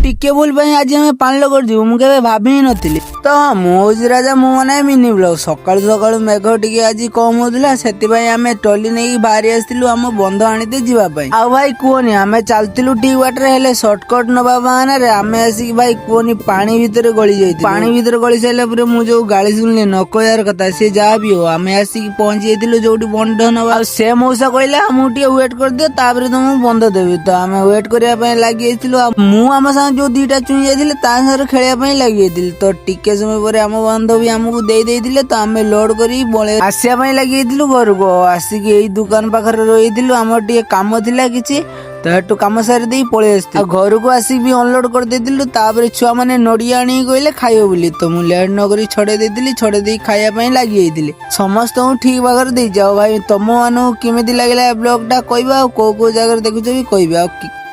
टिके भूल आज आम पानी कर मुझे भाभी ही नी तो मौज राजा मु मना मिनी ब्लॉग सकाल सकाल मेघ टिके आज कम होता से आम ट्रली नहीं बाहरी आसलु आम बंध आनीते जावाई आ भाई कहनी आम चलू ठीक बाटर हेले सर्टकट नवा बहाना रे आम आसिक भाई कहनी पानी भितर गली जाई पानी भितर गली सारा मुझे जो गाड़ी शुणिली न कहर कथा सी जहाँ भी हो आम आसिक पहुंची जाइलु जो बंध नवा से मौसा कहला मुझे वेट कर दियो तापर तो मुझे बंध देवी तो आम वेट करने लगी आम साथ जो दीटा चुई जाते खेलने लगी तो टिके समय पर आम बांधवी आमको दे तो आम लोड कर आसवा लगी घर को आसिक यही दुकान पाखे रही आम टे कम थिला किसी तो हेटू कम सारी दे पलि घर को आसिक भी अनलोड कर देलु छुआ मैंने नड़िया आनी कहले खाइब बोली तो मुझे लेट नक छड़े देती छड़े दे खायापी लगी समस्त ठीक भाग दे जाओ भाई तुम मानू केमी लगे ब्लॉग टा कह कौ जगह देखुच भी कह।